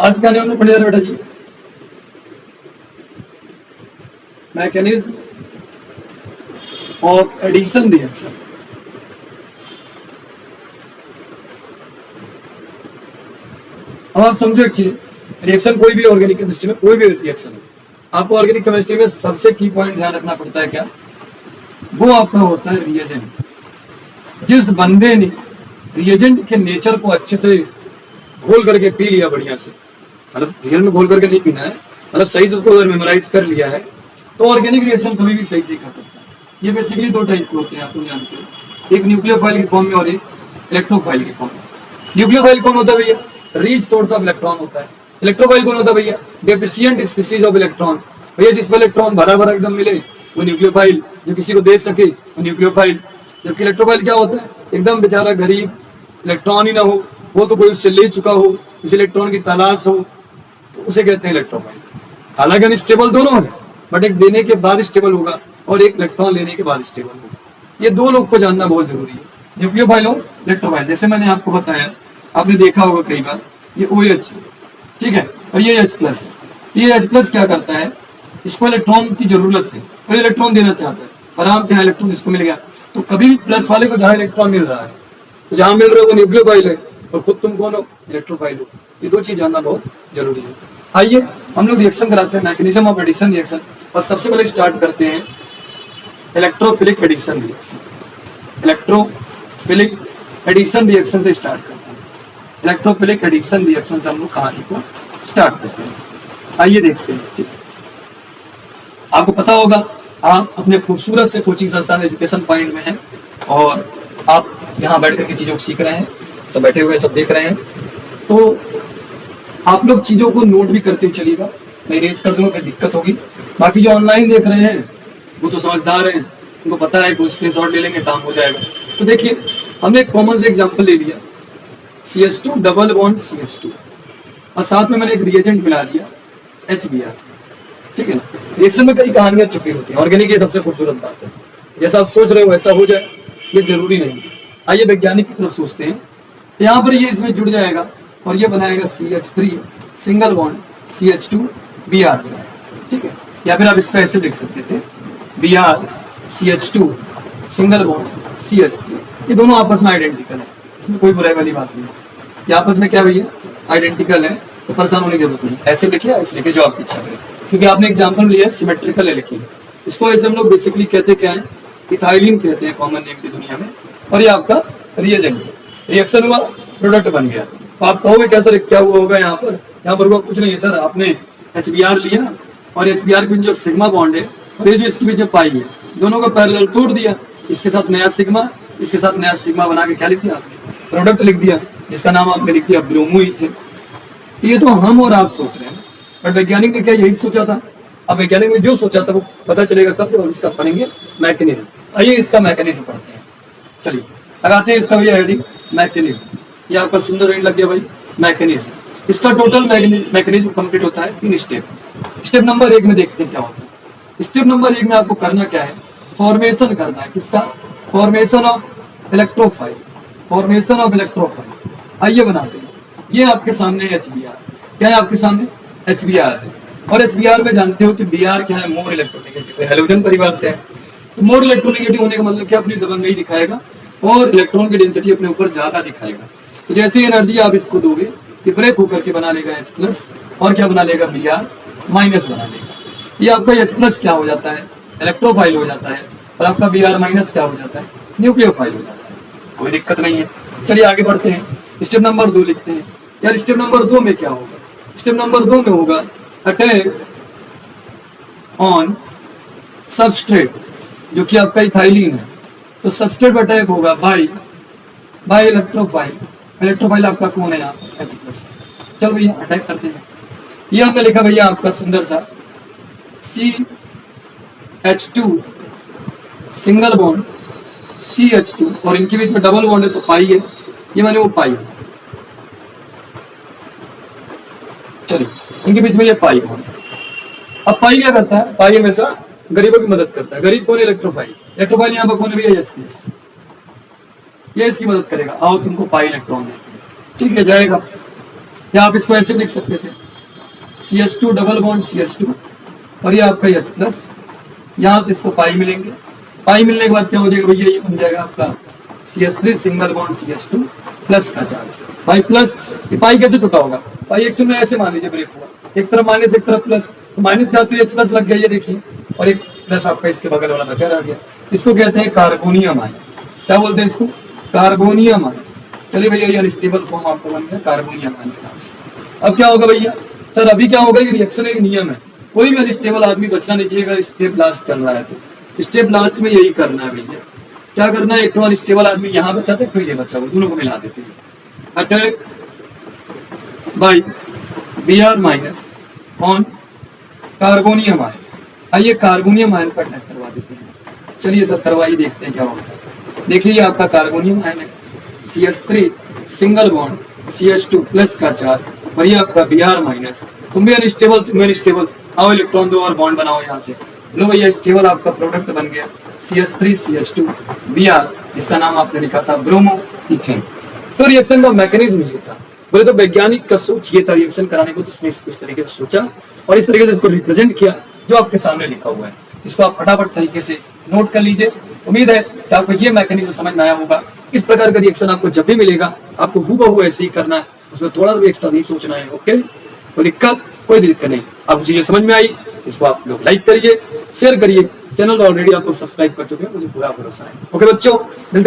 आज क्या हमने पढ़े बेटा जी, मैकेनिज्म ऑफ एडिशन रिएक्शन। अब आप समझो एक चीज, रिएक्शन कोई भी ऑर्गेनिक केमिस्ट्री में कोई भी रिएक्शन है, आपको ऑर्गेनिक केमिस्ट्री में सबसे की पॉइंट ध्यान रखना पड़ता है क्या, वो आपका होता है रिएजेंट। जिस बंदे ने रिएजेंट के नेचर को अच्छे से घोल करके पी लिया बढ़िया से, मतलब रियल में घोल करके नहीं पीना है, मतलब सही से उसको मेमोराइज कर लिया है, तो ऑर्गेनिक रिएक्शन कभी भी सही से कर सकता है। ये बेसिकली दो टाइप के होते हैं, आप लोग जानते हो, एक न्यूक्लियोफाइल की फॉर्म में और एक इलेक्ट्रोफाइल की फॉर्म में। न्यूक्लियोफाइल कौन होता है भैया, रिच सोर्स ऑफ इलेक्ट्रॉन होता है। इलेक्ट्रोफाइल कौन होता है भैया, डेफिशिएंट स्पीसीज ऑफ इलेक्ट्रॉन। भैया जिसमें इलेक्ट्रॉन भरा भरा एकदम मिले वो न्यूक्लियोफाइल, जो किसी को दे सके वो न्यूक्लियोफाइल। जबकि इलेक्ट्रोफाइल क्या होता है, एकदम बेचारा गरीब, इलेक्ट्रॉन ही ना हो, वो तो कोई उससे ले चुका हो, उस इलेक्ट्रॉन की तलाश हो, तो उसे कहते हैं इलेक्ट्रोफाइल। हालांकि अनस्टेबल दोनों है, बट एक देने के बाद स्टेबल होगा और एक इलेक्ट्रॉन लेने के बाद स्टेबल होगा। ये दो लोग को जानना बहुत जरूरी है, न्यूक्लियोफाइल और इलेक्ट्रोफाइल। जैसे मैंने आपको बताया, आपने देखा होगा कई बार, ये OH है, ठीक है, और ये H+ है। ये H+ क्या करता है, इसको इलेक्ट्रॉन की जरूरत है और इलेक्ट्रॉन देना चाहता है, आराम से यहाँ इलेक्ट्रॉन इसको मिल गया, तो कभी भी प्लस वाले को जहाँ इलेक्ट्रॉन मिल रहा है, तो जहाँ मिल रहा है वो न्यूक्लियोफाइल है और खुद तुम कौन हो, इलेक्ट्रोफाइल हो। ये दो चीज जानना बहुत जरूरी है। आइए हम लोग रिएक्शन कराते हैं, मैकेनिज्म ऑफ एडिशन रिएक्शन, और सबसे पहले स्टार्ट करते हैं electrophilic addition reaction. Electrophilic addition reaction से स्टार्ट करते हैं। इलेक्ट्रोफिलिक एडिशन रिएक्शन से हम लोग कहानी को स्टार्ट करते हैं। आइए देखते हैं, ठीक है। आपको पता होगा आप अपने खूबसूरत से कोचिंग संस्थान एजुकेशन पॉइंट में हैं और आप यहाँ बैठ करके चीजों को सीख रहे हैं, सब बैठे हुए सब देख रहे हैं, तो आप लोग चीजों को नोट भी करते हुए चलिएगा। मैं इरेज कर दूंगा, कोई दिक्कत होगी। बाकी जो ऑनलाइन देख रहे हैं वो तो समझदार हैं, उनको पता है कि स्क्रीनशॉट ले लेंगे काम हो जाएगा। तो देखिए हमने एक कॉमन से एग्जांपल ले लिया, CH2 डबल बॉन्ड CH2, और साथ में मैंने एक रिएजेंट मिला दिया HBr, ठीक है ना। रिएक्शन में कई कहानियां छुपी होती हैं, ऑर्गेनिक ये सबसे खूबसूरत बात है, जैसा आप सोच रहे हो वैसा हो जाए ये जरूरी नहीं है। आइए वैज्ञानिक की तरफ सोचते हैं, यहाँ पर ये इसमें जुड़ जाएगा और ये बनाएगा CH3 single bond CH2 Br बनाएगा, ठीक है। या फिर आप इसको ऐसे लिख सकते थे Br CH2 single bond CH3। ये दोनों आपस में आइडेंटिकल है, इसमें कोई बुराई वाली बात नहीं है। ये आपस में क्या भैया आइडेंटिकल है, तो परेशान होने की जरूरत नहीं। ऐसे लिखिए, ऐसे लिखिए, जो आपकी इच्छा करे, क्योंकि आपने एग्जाम्पल लिया है सिमेट्रिकल है लिखिए। इसको ऐसे हम लोग बेसिकली कहते क्या है, इथाइलिन कहते हैं कॉमन नेम की दुनिया में, और ये आपका रिएजेंट है। रिएक्शन हुआ, प्रोडक्ट बन गया। तो आप कहोगे क्या सर क्या हुआ होगा यहाँ पर हुआ कुछ नहीं है सर, आपने HBr लिया और HBr के बीच जो सिग्मा बॉन्ड है और ये जो इसके बीच जो पाई है, दोनों को पैरेलल तोड़ दिया, इसके साथ नया सिग्मा, इसके साथ नया सिग्मा बना के क्या लिख दिया आपने, प्रोडक्ट लिख दिया, जिसका नाम आपने लिख दिया ब्रोमो ईथेन। तो ये तो हम और आप सोच रहे हैं, बट वैज्ञानिक ने क्या यही सोचा था। अब वैज्ञानिक ने जो सोचा था वो पता चलेगा कब, जब इसका पढ़ेंगे मैकेनिज्म। आइए इसका मैकेनिज्म पढ़ते हैं, चलिए लगाते हैं इसका भैया हेडिंग मैकेनिज्म। ये आपका सुंदर हेड लग गया भाई, मैकेनिज्म। इसका टोटल मैकेनिज्म कंप्लीट होता है 3 स्टेप। स्टेप नंबर 1 में देखते हैं क्या होता है। स्टेप नंबर 1 में आपको करना क्या है, फॉर्मेशन करना है, किसका, formation of electrophile, formation of electrophile. आइए बनाते हैं। ये आपके सामने HBr, क्या है आपके सामने HBr है, और HBr में जानते हो कि Br क्या है, मोर इलेक्ट्रोनेगेटिव है, हेलोजन परिवार से है। तो मोर इलेक्ट्रोनेगेटिव होने का मतलब क्या, अपनी दबंगई दिखाएगा और इलेक्ट्रॉन की डेंसिटी अपने ऊपर ज्यादा दिखाएगा। तो जैसे एनर्जी आप इसको दोगे, ये ब्रेक होकर के बना लेगा H+ और क्या बना लेगा, Br- बना लेगा। ये आपका H+ क्या हो जाता है, इलेक्ट्रोफाइल हो जाता है, और आपका Br- क्या हो जाता है, न्यूक्लियोफाइल हो जाता है। कोई दिक्कत नहीं है, चलिए आगे बढ़ते हैं। स्टेप नंबर 2 लिखते हैं। यार स्टेप नंबर 2 में क्या होगा, स्टेप नंबर 2 में होगा अटैक ऑन सबस्ट्रेट, जो कि आपका इथाइलिन है। तो सबस्ट्रेट अटैक होगा बाय इलेक्ट्रोफाइल। इलेक्ट्रोफाइल आपका कौन है यहाँ, H+। चलो भैया अटैक करते हैं। ये हमने लिखा भैया आपका सुंदर सा CH2 सिंगल बॉन्ड CH2, और इनके बीच में डबल बॉन्ड है तो पाई है, ये मैंने वो पाई। चलिए इनके बीच में ये पाई बॉन्ड। अब पाई क्या करता है, पाई हमेशा गरीबों की मदद करता है। गरीब कौन है, इलेक्ट्रोफाइल। इलेक्ट्रोफाइल यहाँ पर कौन है भैया, H+। ये इसकी मदद करेगा, आओ तुमको पाई इलेक्ट्रॉन देते हैं, ठीक है जाएगा। या आप इसको ऐसे लिख सकते थे CH2 डबल बॉन्ड CH2 और ये आपका H प्लस, यहाँ से इसको पाई मिलेंगे, पाई मिलने के बाद क्या हो जाएगा भैया, ये बन जाएगा आपका CH3 single bond CH2 plus का चार्ज। पाई प्लस, ये पाई कैसे टूटा होगा, पाई एक्चुअल में ऐसे मान लीजिए ब्रेक हुआ, एक तरफ माइनस एक तरफ प्लस, तो माइनस का तो H प्लस लग गया ये देखिए, और एक प्लस आपका इसके बगल वाला बचा रह गया, इसको कहते हैं कार्बोनियम आयन। क्या बोलते हैं इसको, कार्बोनियम आयन। चलिए भैया ये अनस्टेबल फॉर्म आपको बन गया कार्बोनियम आयन के नाम से। अब क्या होगा भैया, सर अभी क्या होगा, ये रिएक्शन एक नियम है, कोई भी अनस्टेबल आदमी बचना नहीं चाहिए अगर स्टेप लास्ट चल रहा है तो स्टेप लास्ट में यही करना है भैया। क्या करना है, एक तो अनस्टेबल आदमी यहाँ बचा था फिर ये बचा, वो दोनों को मिला देते हैं, attack by Br minus on carbonium ion. आइए कार्बोनियम आयन पर अटैक करवा देते हैं, चलिए सब करवाइए, देखते हैं क्या होता है। देखिए ये आपका कार्बोनियम आयन है, CH3 single bond CH2 plus का चार्ज और ये आपका Br माइनस, तुम भी अनस्टेबल तुम भी अनस्टेबल, आओ इलेक्ट्रॉन दो और बॉन्ड बनाओ यहाँ से, लो भैया स्टेबल आपका प्रोडक्ट बन गया CH3 CH2 Br, जिसका नाम आपने लिखा था ब्रोमो इथेन। तो रिएक्शन का मैकेनिज्म ये था, बोले तो वैज्ञानिक का सोच ये था रिएक्शन कराने को, तो उसने इसको इस तरीके से सोचा और इस तरीके से इसको रिप्रेजेंट किया जो आपके सामने लिखा हुआ है। इसको आप फटाफट तरीके से नोट कर लीजिए। उम्मीद है कि आपको ये मैकेनिज्म समझ में आया होगा। इस प्रकार का रिएक्शन आपको जब भी मिलेगा आपको हूबहू ऐसे ही करना है, उसमें थोड़ा सा भी एक्स्ट्रा नहीं सोचना है। ओके, कोई दिक्कत नहीं। आपको चीजें समझ में आई, इसको आप लोग लाइक करिए, शेयर करिए। चैनल तो ऑलरेडी आपको सब्सक्राइब कर चुके हैं, मुझे पूरा भरोसा है। ओके बच्चों, मिलते हैं।